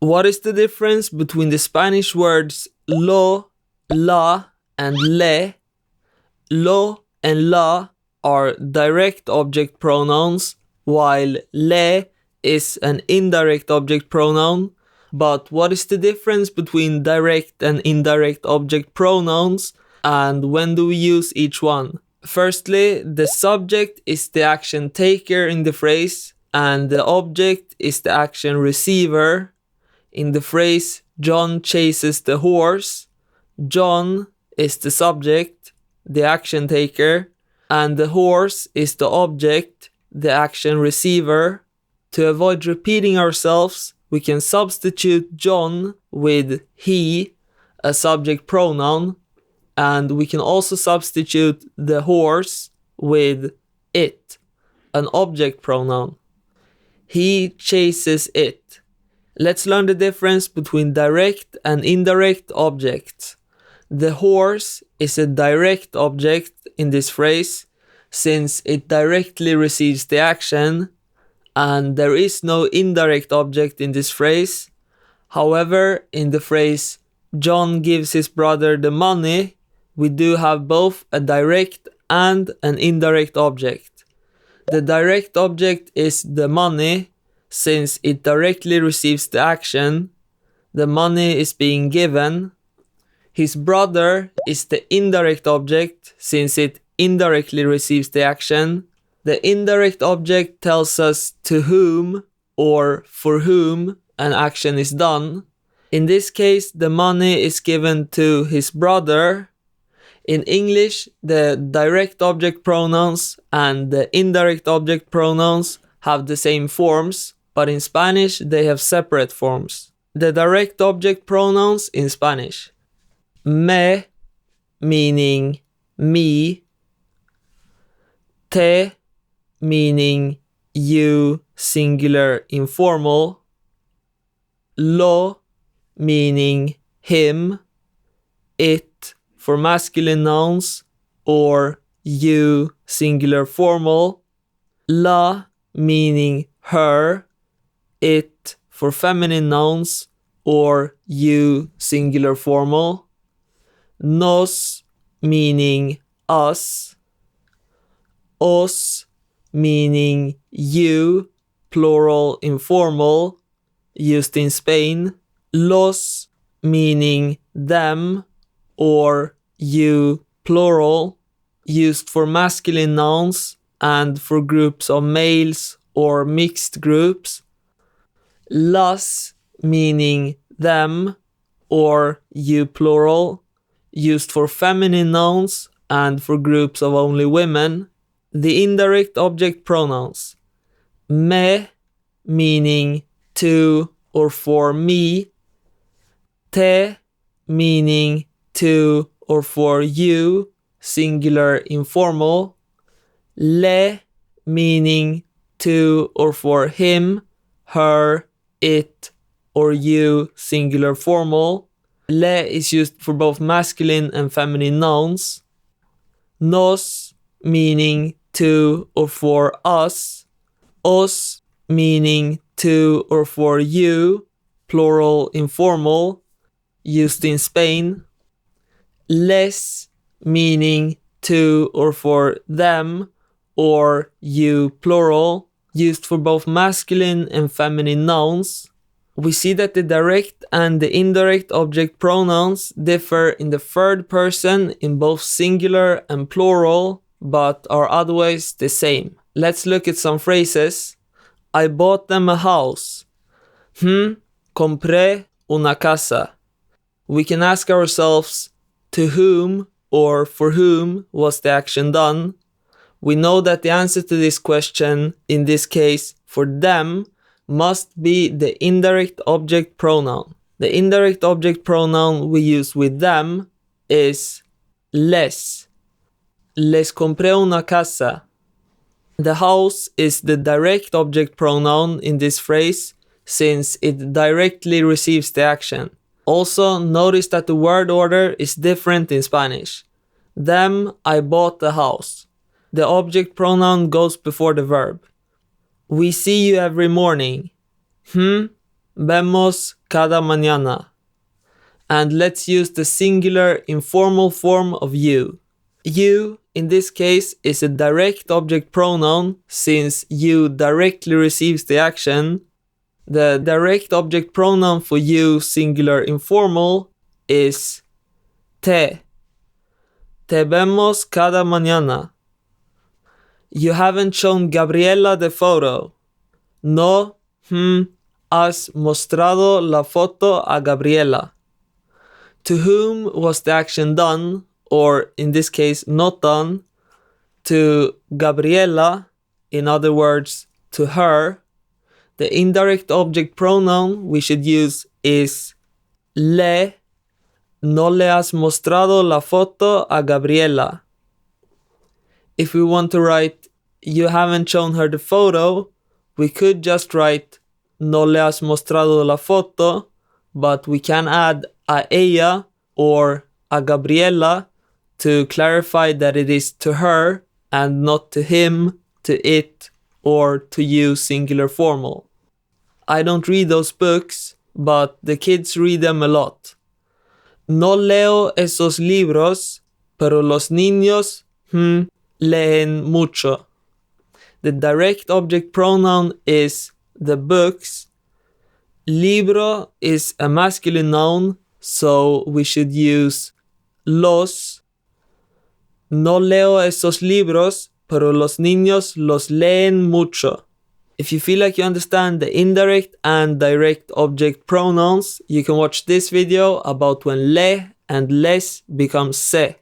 What is the difference between the Spanish words lo, la, and le? Lo and la are direct object pronouns, while le is an indirect object pronoun. But what is the difference between direct and indirect object pronouns, and when do we use each one? Firstly, the subject is the action taker in the phrase, and the object is the action receiver. In the phrase, John chases the horse, John is the subject, the action taker, and the horse is the object, the action receiver. To avoid repeating ourselves, we can substitute John with he, a subject pronoun, and we can also substitute the horse with it, an object pronoun. He chases it. Let's learn the difference between direct and indirect objects. The horse is a direct object in this phrase, since it directly receives the action, and there is no indirect object in this phrase. However, in the phrase, John gives his brother the money, we do have both a direct and an indirect object. The direct object is the money, since it directly receives the action. The money is being given. His brother is the indirect object, since it indirectly receives the action. The indirect object tells us to whom or for whom an action is done. In this case, the money is given to his brother. In English, the direct object pronouns and the indirect object pronouns have the same forms, but in Spanish they have separate forms. The direct object pronouns in Spanish: me, meaning me; te, meaning you, singular informal; lo, meaning him; it for masculine nouns, or you, singular formal; la, meaning her; it for feminine nouns, or you, singular formal; nos, meaning us; os, meaning you, plural informal, used in Spain; los, meaning them, or you, plural, used for masculine nouns and for groups of males or mixed groups; las, meaning them, or you, plural, used for feminine nouns and for groups of only women. The indirect object pronouns: me, meaning to or for me; te, meaning to or for you, singular informal; le, meaning to or for him, her, it, or you, singular formal. Le is used for both masculine and feminine nouns. Nos, meaning to or for us; os, meaning to or for you, plural informal, used in Spain; les, meaning to or for them, or you, plural, used for both masculine and feminine nouns. We see that the direct and the indirect object pronouns differ in the third person in both singular and plural, but are otherwise the same. Let's look at some phrases. I bought them a house. Compré una casa. We can ask ourselves, to whom or for whom was the action done? We know that the answer to this question, in this case for them, must be the indirect object pronoun. The indirect object pronoun we use with them is les. Les compré una casa. The house is the direct object pronoun in this phrase, since it directly receives the action. Also, notice that the word order is different in Spanish. Them, I bought the house. The object pronoun goes before the verb. We see you every morning. Vemos cada mañana. And let's use the singular informal form of you. You, in this case, is a direct object pronoun since you directly receives the action. The direct object pronoun for you, singular informal, is te. Te vemos cada mañana. You haven't shown Gabriela the photo. No, has mostrado la foto a Gabriela. To whom was the action done, or in this case, not done? To Gabriela, in other words, to her. The indirect object pronoun we should use is le. No le has mostrado la foto a Gabriela. If we want to write you haven't shown her the photo, we could just write no le has mostrado la foto, but we can add a ella or a Gabriela to clarify that it is to her and not to him, to it, or to you singular formal. I don't read those books, but the kids read them a lot. No leo esos libros, pero los niños leen mucho. The direct object pronoun is the books. Libro is a masculine noun, so we should use los. No leo esos libros, pero los niños los leen mucho. If you feel like you understand the indirect and direct object pronouns, you can watch this video about when le and les become se.